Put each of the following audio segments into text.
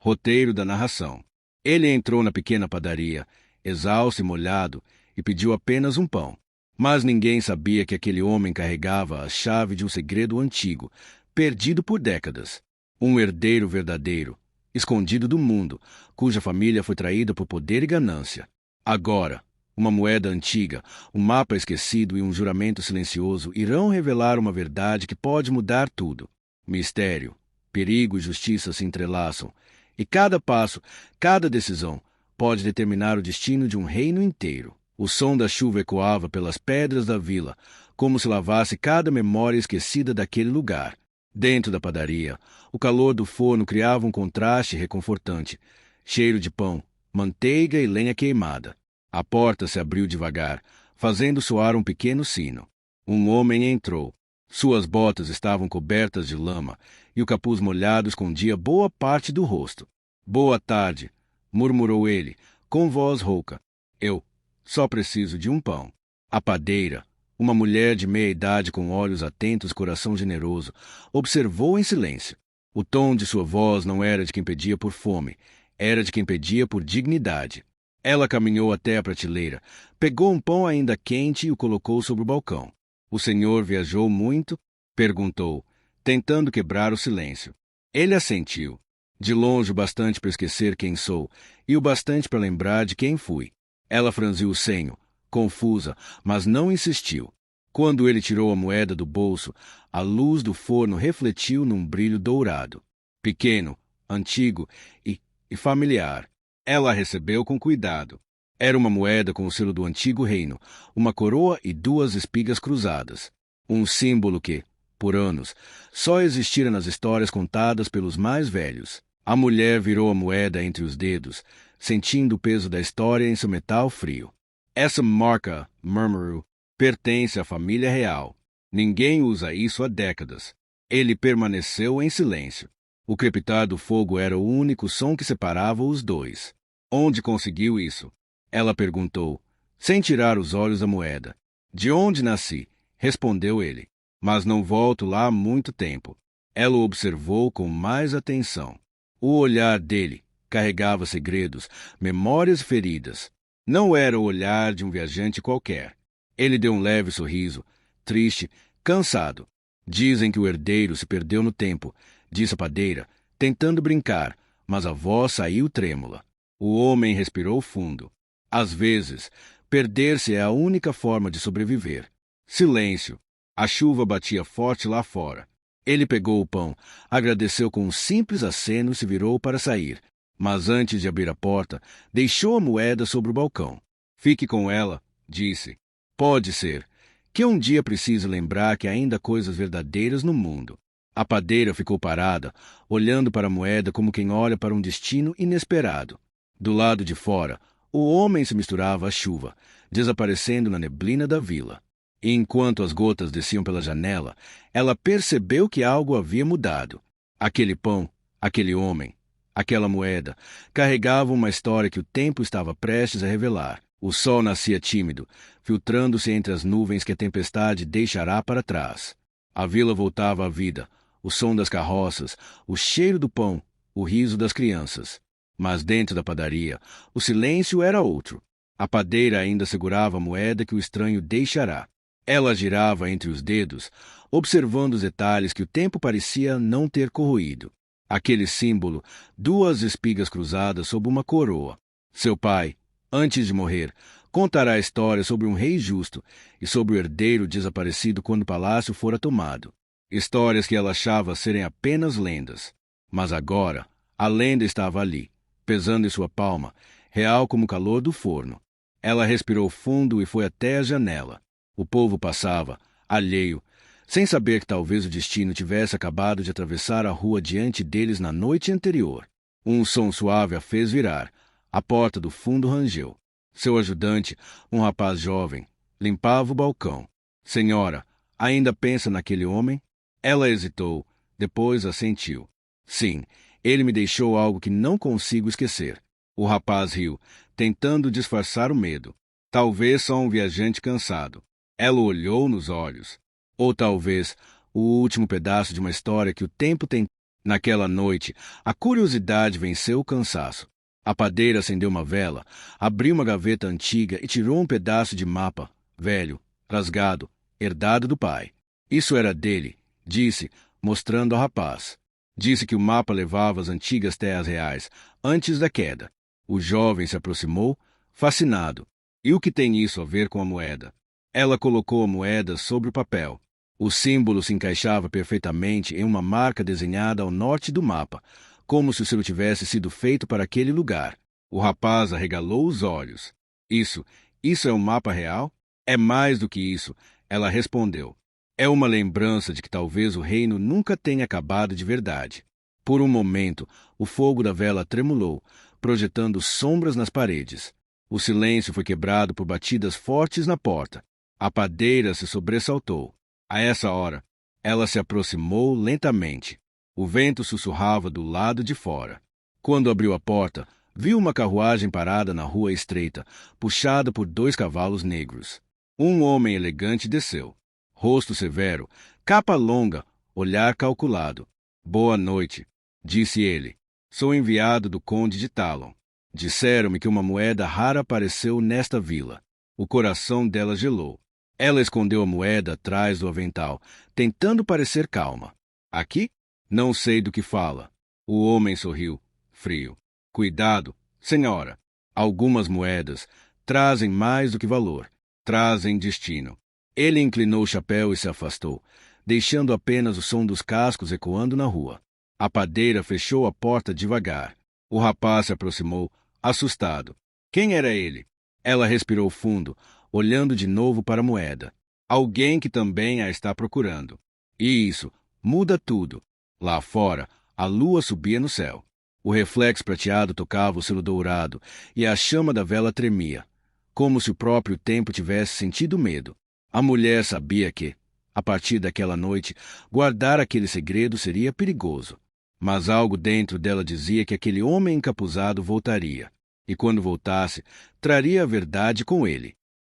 Roteiro da narração. Ele entrou na pequena padaria, exausto e molhado, e pediu apenas um pão. Mas ninguém sabia que aquele homem carregava a chave de um segredo antigo, perdido por décadas. Um herdeiro verdadeiro, escondido do mundo, cuja família foi traída por poder e ganância. Agora, uma moeda antiga, um mapa esquecido e um juramento silencioso irão revelar uma verdade que pode mudar tudo. Mistério, perigo e justiça se entrelaçam, e cada passo, cada decisão, pode determinar o destino de um reino inteiro. O som da chuva ecoava pelas pedras da vila, como se lavasse cada memória esquecida daquele lugar. Dentro da padaria, o calor do forno criava um contraste reconfortante. Cheiro de pão, manteiga e lenha queimada. A porta se abriu devagar, fazendo soar um pequeno sino. Um homem entrou. Suas botas estavam cobertas de lama, e o capuz molhado escondia boa parte do rosto. "Boa tarde", murmurou ele, com voz rouca. "Eu só preciso de um pão." A padeira, uma mulher de meia idade com olhos atentos e coração generoso, observou em silêncio. O tom de sua voz não era de quem pedia por fome, era de quem pedia por dignidade. Ela caminhou até a prateleira, pegou um pão ainda quente e o colocou sobre o balcão. "O senhor viajou muito?" perguntou, tentando quebrar o silêncio. Ele assentiu, de longe o bastante para esquecer quem sou, e o bastante para lembrar de quem fui. Ela franziu o senho, confusa, mas não insistiu. Quando ele tirou a moeda do bolso, a luz do forno refletiu num brilho dourado. Pequeno, antigo e familiar. Ela a recebeu com cuidado. Era uma moeda com o selo do antigo reino, uma coroa e 2 espigas cruzadas. Um símbolo que, por anos, só existira nas histórias contadas pelos mais velhos. A mulher virou a moeda entre os dedos, sentindo o peso da história em seu metal frio. "Essa marca", murmurou, "pertence à família real. Ninguém usa isso há décadas." Ele permaneceu em silêncio. O crepitar do fogo era o único som que separava os dois. "Onde conseguiu isso?" ela perguntou, sem tirar os olhos da moeda. "De onde nasci?" respondeu ele. "Mas não volto lá há muito tempo." Ela o observou com mais atenção. O olhar dele carregava segredos, memórias feridas. Não era o olhar de um viajante qualquer. Ele deu um leve sorriso, triste, cansado. "Dizem que o herdeiro se perdeu no tempo", disse a padeira, tentando brincar, mas a voz saiu trêmula. O homem respirou fundo. Às vezes, perder-se é a única forma de sobreviver. Silêncio. A chuva batia forte lá fora. Ele pegou o pão, agradeceu com um simples aceno e se virou para sair. Mas antes de abrir a porta, deixou a moeda sobre o balcão. "Fique com ela", disse. "Pode ser que um dia precise lembrar que ainda há coisas verdadeiras no mundo." A padeira ficou parada, olhando para a moeda como quem olha para um destino inesperado. Do lado de fora, o homem se misturava à chuva, desaparecendo na neblina da vila. E enquanto as gotas desciam pela janela, ela percebeu que algo havia mudado. Aquele pão, aquele homem, aquela moeda, carregavam uma história que o tempo estava prestes a revelar. O sol nascia tímido, filtrando-se entre as nuvens que a tempestade deixará para trás. A vila voltava à vida, o som das carroças, o cheiro do pão, o riso das crianças. Mas dentro da padaria, o silêncio era outro. A padeira ainda segurava a moeda que o estranho deixará. Ela girava entre os dedos, observando os detalhes que o tempo parecia não ter corroído. Aquele símbolo, 2 espigas cruzadas sob uma coroa. Seu pai, antes de morrer, contará a história sobre um rei justo e sobre o herdeiro desaparecido quando o palácio fora tomado. Histórias que ela achava serem apenas lendas. Mas agora, a lenda estava ali, pesando em sua palma, real como o calor do forno. Ela respirou fundo e foi até a janela. O povo passava, alheio, sem saber que talvez o destino tivesse acabado de atravessar a rua diante deles na noite anterior. Um som suave a fez virar. A porta do fundo rangeu. Seu ajudante, um rapaz jovem, limpava o balcão. "Senhora, ainda pensa naquele homem?" Ela hesitou, depois assentiu. "Sim, ele me deixou algo que não consigo esquecer." O rapaz riu, tentando disfarçar o medo. "Talvez só um viajante cansado." Ela o olhou nos olhos. "Ou talvez o último pedaço de uma história que o tempo tem." Naquela noite, a curiosidade venceu o cansaço. A padeira acendeu uma vela, abriu uma gaveta antiga e tirou um pedaço de mapa, velho, rasgado, herdado do pai. Isso era dele, disse, mostrando ao rapaz. Disse que o mapa levava às antigas terras reais, antes da queda. O jovem se aproximou, fascinado. E o que tem isso a ver com a moeda? Ela colocou a moeda sobre o papel. O símbolo se encaixava perfeitamente em uma marca desenhada ao norte do mapa, como se o selo tivesse sido feito para aquele lugar. O rapaz arregalou os olhos. Isso é um mapa real? É mais do que isso, ela respondeu. É uma lembrança de que talvez o reino nunca tenha acabado de verdade. Por um momento, o fogo da vela tremulou, projetando sombras nas paredes. O silêncio foi quebrado por batidas fortes na porta. A padeira se sobressaltou. A essa hora, ela se aproximou lentamente. O vento sussurrava do lado de fora. Quando abriu a porta, viu uma carruagem parada na rua estreita, puxada por 2 cavalos negros. Um homem elegante desceu. Rosto severo, capa longa, olhar calculado. Boa noite, disse ele. Sou enviado do conde de Talon. Disseram-me que uma moeda rara apareceu nesta vila. O coração dela gelou. Ela escondeu a moeda atrás do avental, tentando parecer calma. Aqui? Não sei do que fala. O homem sorriu, frio. Cuidado, senhora. Algumas moedas trazem mais do que valor. Trazem destino. Ele inclinou o chapéu e se afastou, deixando apenas o som dos cascos ecoando na rua. A padeira fechou a porta devagar. O rapaz se aproximou, assustado. Quem era ele? Ela respirou fundo, olhando de novo para a moeda. Alguém que também a está procurando. E isso muda tudo. Lá fora, a lua subia no céu. O reflexo prateado tocava o selo dourado e a chama da vela tremia, como se o próprio tempo tivesse sentido medo. A mulher sabia que, a partir daquela noite, guardar aquele segredo seria perigoso. Mas algo dentro dela dizia que aquele homem encapuzado voltaria. E quando voltasse, traria a verdade com ele.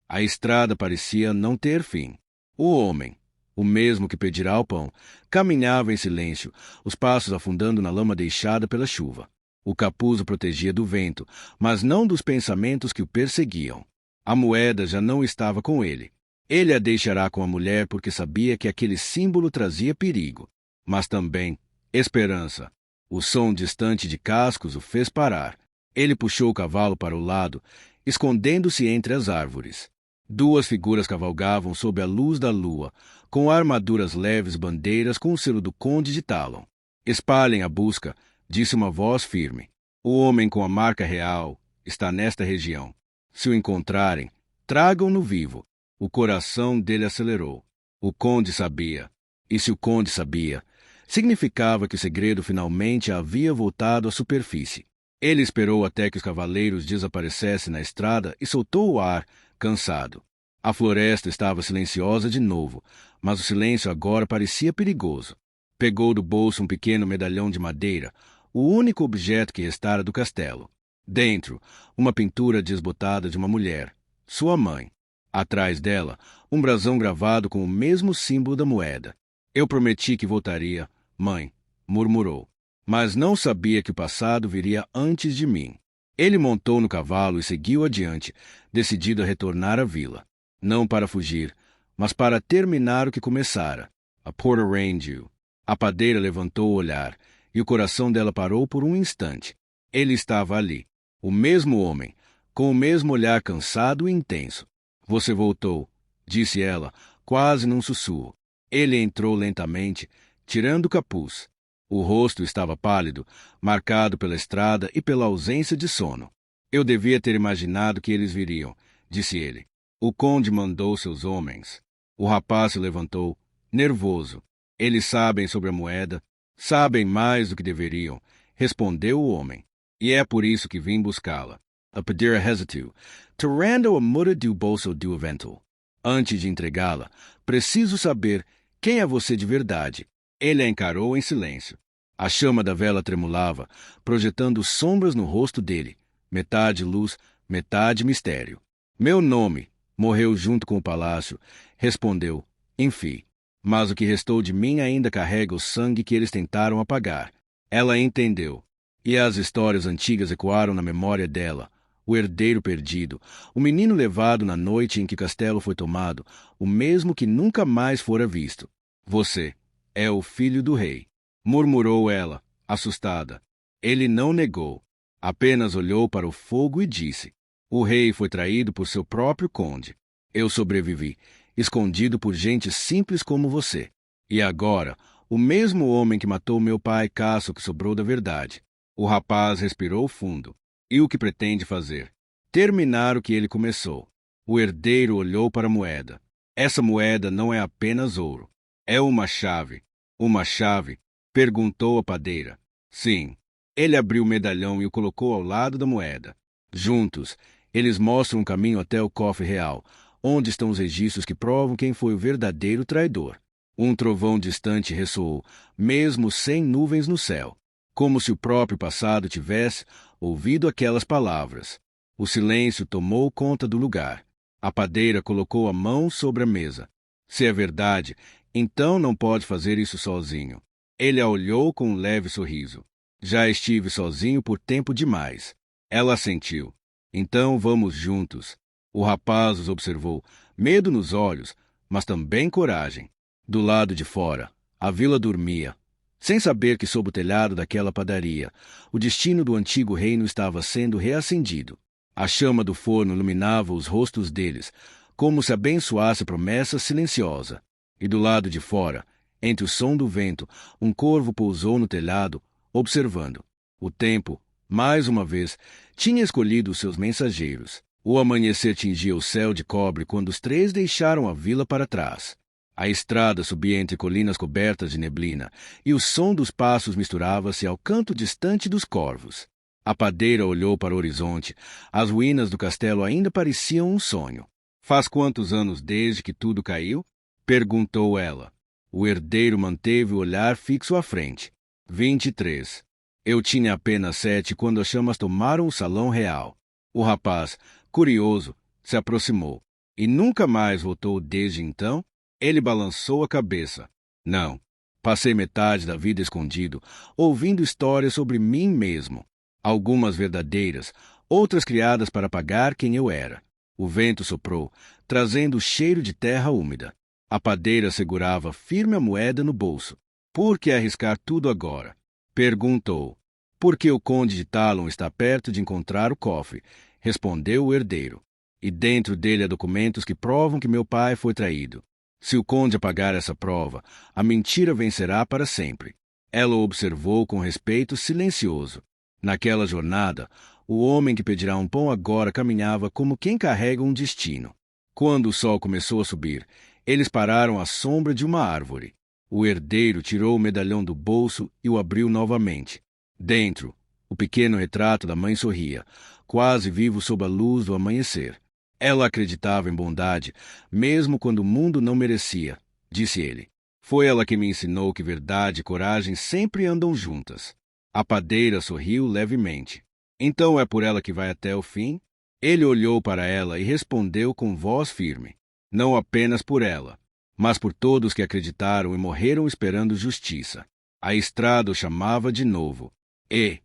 A estrada parecia não ter fim. O homem, o mesmo que pedirá o pão, caminhava em silêncio, os passos afundando na lama deixada pela chuva. O capuz o protegia do vento, mas não dos pensamentos que o perseguiam. A moeda já não estava com ele. Ele a deixará com a mulher porque sabia que aquele símbolo trazia perigo, mas também esperança. O som distante de cascos o fez parar. Ele puxou o cavalo para o lado, escondendo-se entre as árvores. 2 figuras cavalgavam sob a luz da lua, com armaduras leves bandeiras com o selo do conde de Talon. Espalhem a busca, disse uma voz firme. O homem com a marca real está nesta região. Se o encontrarem, tragam-no vivo. O coração dele acelerou. O conde sabia. E se o conde sabia, significava que o segredo finalmente havia voltado à superfície. Ele esperou até que os cavaleiros desaparecessem na estrada e soltou o ar, cansado. A floresta estava silenciosa de novo, mas o silêncio agora parecia perigoso. Pegou do bolso um pequeno medalhão de madeira, o único objeto que restara do castelo. Dentro, uma pintura desbotada de uma mulher, sua mãe. Atrás dela, um brasão gravado com o mesmo símbolo da moeda. Eu prometi que voltaria, mãe, murmurou. Mas não sabia que o passado viria antes de mim. Ele montou no cavalo e seguiu adiante, decidido a retornar à vila. Não para fugir, mas para terminar o que começara. A Porter Rangeau. A padeira levantou o olhar, e o coração dela parou por um instante. Ele estava ali, o mesmo homem, com o mesmo olhar cansado e intenso. Você voltou, disse ela, quase num sussurro. Ele entrou lentamente, tirando o capuz. O rosto estava pálido, marcado pela estrada e pela ausência de sono. Eu devia ter imaginado que eles viriam, disse ele. O conde mandou seus homens. O rapaz se levantou, nervoso. Eles sabem sobre a moeda, sabem mais do que deveriam, respondeu o homem. E é por isso que vim buscá-la. A padeira hesitou. Torrando a muda do bolso do avental. Antes de entregá-la, preciso saber quem é você de verdade. Ele a encarou em silêncio. A chama da vela tremulava, projetando sombras no rosto dele. Metade luz, metade mistério. Meu nome morreu junto com o palácio, respondeu, enfim. Mas o que restou de mim ainda carrega o sangue que eles tentaram apagar. Ela entendeu. E as histórias antigas ecoaram na memória dela. O herdeiro perdido, o menino levado na noite em que o castelo foi tomado, o mesmo que nunca mais fora visto. Você é o filho do rei, murmurou ela, assustada. Ele não negou, apenas olhou para o fogo e disse: o rei foi traído por seu próprio conde. Eu sobrevivi, escondido por gente simples como você. E agora, o mesmo homem que matou meu pai caça o que sobrou da verdade. O rapaz respirou fundo. E o que pretende fazer? Terminar o que ele começou. O herdeiro olhou para a moeda. Essa moeda não é apenas ouro. É uma chave. Uma chave? Perguntou a padeira. Sim. Ele abriu o medalhão e o colocou ao lado da moeda. Juntos, eles mostram um caminho até o cofre real, onde estão os registros que provam quem foi o verdadeiro traidor. Um trovão distante ressoou, mesmo sem nuvens no céu, como se o próprio passado tivesse ouvido aquelas palavras. O silêncio tomou conta do lugar. A padeira colocou a mão sobre a mesa. Se é verdade, então não pode fazer isso sozinho. Ele a olhou com um leve sorriso. Já estive sozinho por tempo demais. Ela assentiu. Então vamos juntos. O rapaz os observou, medo nos olhos, mas também coragem. Do lado de fora, a vila dormia. Sem saber que sob o telhado daquela padaria, o destino do antigo reino estava sendo reacendido. A chama do forno iluminava os rostos deles, como se abençoasse a promessa silenciosa. E do lado de fora, entre o som do vento, um corvo pousou no telhado, observando. O tempo, mais uma vez, tinha escolhido os seus mensageiros. O amanhecer tingia o céu de cobre quando os três deixaram a vila para trás. A estrada subia entre colinas cobertas de neblina, e o som dos passos misturava-se ao canto distante dos corvos. A padeira olhou para o horizonte. As ruínas do castelo ainda pareciam um sonho. Faz quantos anos desde que tudo caiu? Perguntou ela. O herdeiro manteve o olhar fixo à frente. 23. Eu tinha apenas 7 quando as chamas tomaram o salão real. O rapaz, curioso, se aproximou. E nunca mais voltou desde então? Ele balançou a cabeça. Não. Passei metade da vida escondido, ouvindo histórias sobre mim mesmo. Algumas verdadeiras, outras criadas para pagar quem eu era. O vento soprou, trazendo o cheiro de terra úmida. A padeira segurava firme a moeda no bolso. Por que arriscar tudo agora? Perguntou. Porque o conde de Talon está perto de encontrar o cofre, respondeu o herdeiro. E dentro dele há documentos que provam que meu pai foi traído. Se o conde apagar essa prova, a mentira vencerá para sempre. Ela o observou com respeito silencioso. Naquela jornada, o homem que pedirá um pão agora caminhava como quem carrega um destino. Quando o sol começou a subir, eles pararam à sombra de uma árvore. O herdeiro tirou o medalhão do bolso e o abriu novamente. Dentro, o pequeno retrato da mãe sorria, quase vivo sob a luz do amanhecer. Ela acreditava em bondade, mesmo quando o mundo não merecia, disse ele. Foi ela que me ensinou que verdade e coragem sempre andam juntas. A padeira sorriu levemente. Então é por ela que vai até o fim? Ele olhou para ela e respondeu com voz firme. Não apenas por ela, mas por todos que acreditaram e morreram esperando justiça. A estrada o chamava de novo. E,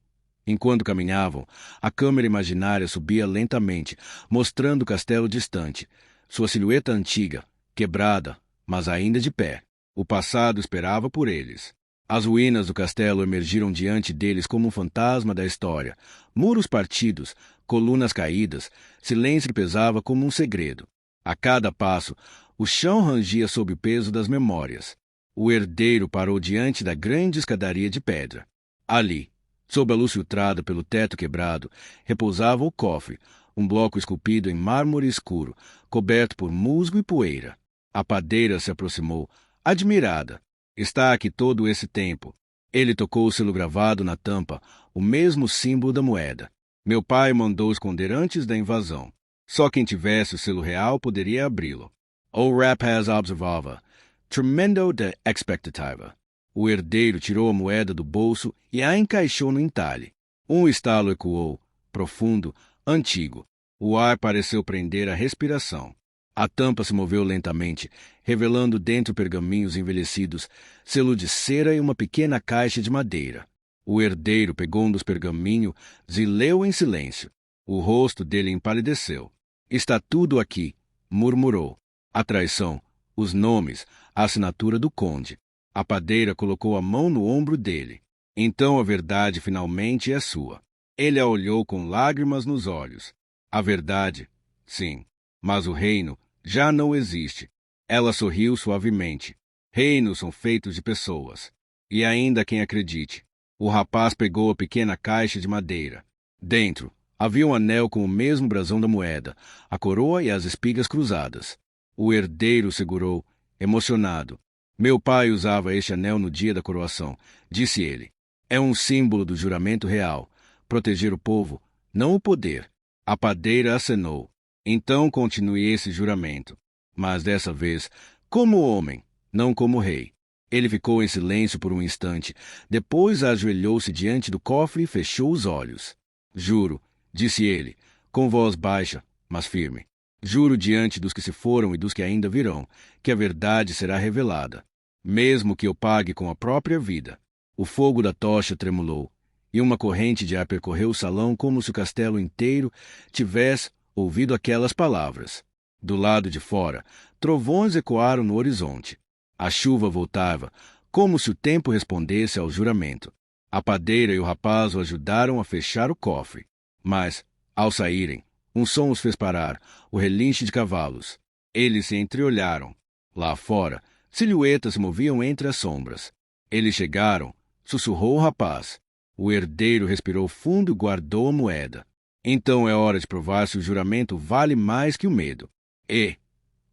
enquanto caminhavam, a câmera imaginária subia lentamente, mostrando o castelo distante, sua silhueta antiga, quebrada, mas ainda de pé. O passado esperava por eles. As ruínas do castelo emergiram diante deles como um fantasma da história. Muros partidos, colunas caídas, silêncio que pesava como um segredo. A cada passo, o chão rangia sob o peso das memórias. O herdeiro parou diante da grande escadaria de pedra. Ali, sob a luz filtrada pelo teto quebrado, repousava o cofre, um bloco esculpido em mármore escuro, coberto por musgo e poeira. A padeira se aproximou, admirada. Está aqui todo esse tempo. Ele tocou o selo gravado na tampa, o mesmo símbolo da moeda. Meu pai mandou esconder antes da invasão. Só quem tivesse o selo real poderia abri-lo. O rapaz observava, tremendo de expectativa. O herdeiro tirou a moeda do bolso e a encaixou no entalhe. Um estalo ecoou, profundo, antigo. O ar pareceu prender a respiração. A tampa se moveu lentamente, revelando dentro pergaminhos envelhecidos, selo de cera e uma pequena caixa de madeira. O herdeiro pegou um dos pergaminhos e leu em silêncio. O rosto dele empalideceu. Está tudo aqui, murmurou. A traição, os nomes, a assinatura do conde. A padeira colocou a mão no ombro dele. Então a verdade finalmente é sua. Ele a olhou com lágrimas nos olhos. A verdade, sim, mas o reino já não existe. Ela sorriu suavemente. Reinos são feitos de pessoas. E ainda quem acredite. O rapaz pegou a pequena caixa de madeira. Dentro, havia um anel com o mesmo brasão da moeda, a coroa e as espigas cruzadas. O herdeiro segurou, emocionado. Meu pai usava este anel no dia da coroação, disse ele. É um símbolo do juramento real. Proteger o povo, não o poder. A padeira acenou. Então continue esse juramento. Mas dessa vez, como homem, não como rei. Ele ficou em silêncio por um instante. Depois ajoelhou-se diante do cofre e fechou os olhos. Juro, disse ele, com voz baixa, mas firme. Juro diante dos que se foram e dos que ainda virão, que a verdade será revelada, mesmo que eu pague com a própria vida. O fogo da tocha tremulou, e uma corrente de ar percorreu o salão como se o castelo inteiro tivesse ouvido aquelas palavras. Do lado de fora, trovões ecoaram no horizonte. A chuva voltava, como se o tempo respondesse ao juramento. A padeira e o rapaz o ajudaram a fechar o cofre. Mas, ao saírem, um som os fez parar, o relinche de cavalos. Eles se entreolharam. Lá fora, silhuetas se moviam entre as sombras. Eles chegaram, sussurrou o rapaz. O herdeiro respirou fundo e guardou a moeda. Então é hora de provar se o juramento vale mais que o medo. E,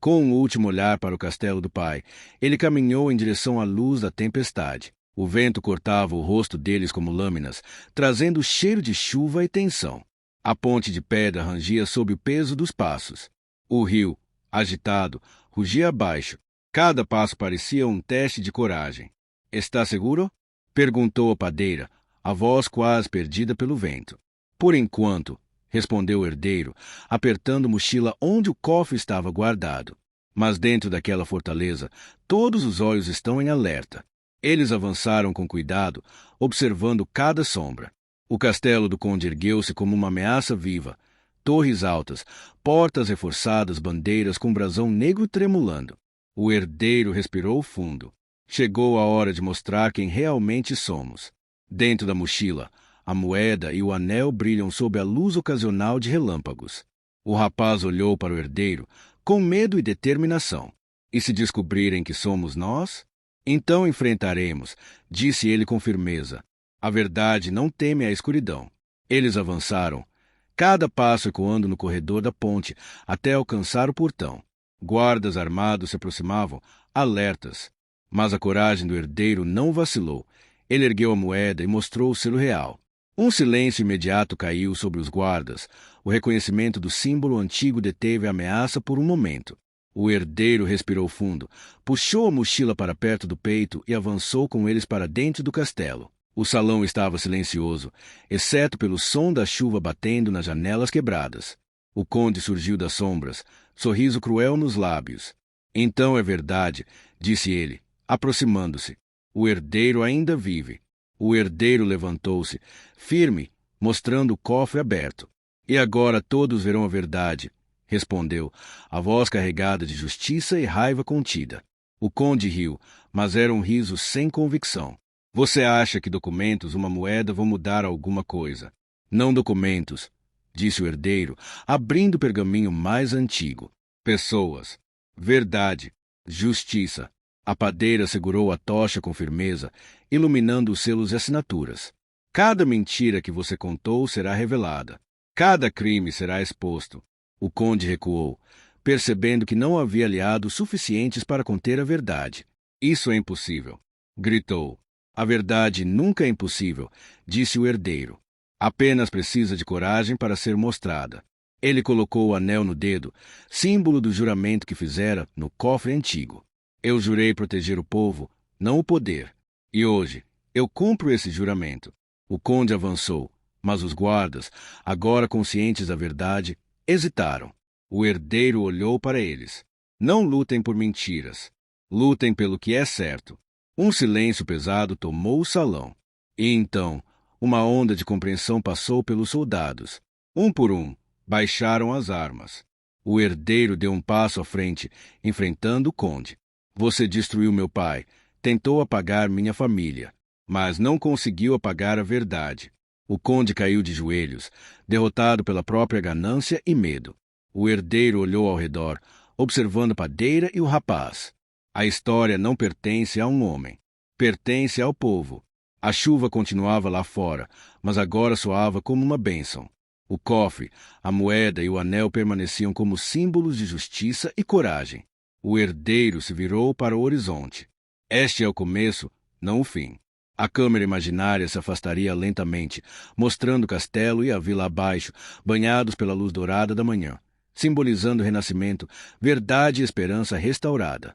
com um último olhar para o castelo do pai, ele caminhou em direção à luz da tempestade. O vento cortava o rosto deles como lâminas, trazendo cheiro de chuva e tensão. A ponte de pedra rangia sob o peso dos passos. O rio, agitado, rugia abaixo. Cada passo parecia um teste de coragem. — Está seguro? Perguntou a padeira, a voz quase perdida pelo vento. — Por enquanto, respondeu o herdeiro, apertando mochila onde o cofre estava guardado. Mas dentro daquela fortaleza, todos os olhos estão em alerta. Eles avançaram com cuidado, observando cada sombra. O castelo do conde ergueu-se como uma ameaça viva. Torres altas, portas reforçadas, bandeiras com brasão negro tremulando. O herdeiro respirou fundo. Chegou a hora de mostrar quem realmente somos. Dentro da mochila, a moeda e o anel brilham sob a luz ocasional de relâmpagos. O rapaz olhou para o herdeiro, com medo e determinação. E se descobrirem que somos nós? Então enfrentaremos, disse ele com firmeza. A verdade não teme a escuridão. Eles avançaram, cada passo ecoando no corredor da ponte, até alcançar o portão. Guardas armados se aproximavam, alertas. Mas a coragem do herdeiro não vacilou. Ele ergueu a moeda e mostrou o selo real. Um silêncio imediato caiu sobre os guardas. O reconhecimento do símbolo antigo deteve a ameaça por um momento. O herdeiro respirou fundo, puxou a mochila para perto do peito e avançou com eles para dentro do castelo. O salão estava silencioso, exceto pelo som da chuva batendo nas janelas quebradas. O conde surgiu das sombras, sorriso cruel nos lábios. Então é verdade, disse ele, aproximando-se. O herdeiro ainda vive. O herdeiro levantou-se, firme, mostrando o cofre aberto. E agora todos verão a verdade, respondeu, a voz carregada de justiça e raiva contida. O conde riu, mas era um riso sem convicção. Você acha que documentos, uma moeda, vão mudar alguma coisa? Não documentos, disse o herdeiro, abrindo o pergaminho mais antigo. Pessoas. Verdade. Justiça. A padeira segurou a tocha com firmeza, iluminando os selos e assinaturas. Cada mentira que você contou será revelada. Cada crime será exposto. O conde recuou, percebendo que não havia aliados suficientes para conter a verdade. Isso é impossível, gritou. A verdade nunca é impossível, disse o herdeiro. Apenas precisa de coragem para ser mostrada. Ele colocou o anel no dedo, símbolo do juramento que fizera no cofre antigo. Eu jurei proteger o povo, não o poder. E hoje, eu cumpro esse juramento. O conde avançou, mas os guardas, agora conscientes da verdade, hesitaram. O herdeiro olhou para eles. Não lutem por mentiras. Lutem pelo que é certo. Um silêncio pesado tomou o salão. E então, Uma onda de compreensão passou pelos soldados. Um por um, baixaram as armas. O herdeiro deu um passo à frente, enfrentando o conde. Você destruiu meu pai, tentou apagar minha família, mas não conseguiu apagar a verdade. O conde caiu de joelhos, derrotado pela própria ganância e medo. O herdeiro olhou ao redor, observando a padeira e o rapaz. A história não pertence a um homem, pertence ao povo. A chuva continuava lá fora, mas agora soava como uma bênção. O cofre, a moeda e o anel permaneciam como símbolos de justiça e coragem. O herdeiro se virou para o horizonte. Este é o começo, não o fim. A câmera imaginária se afastaria lentamente, mostrando o castelo e a vila abaixo, banhados pela luz dourada da manhã, simbolizando o renascimento, verdade e esperança restaurada.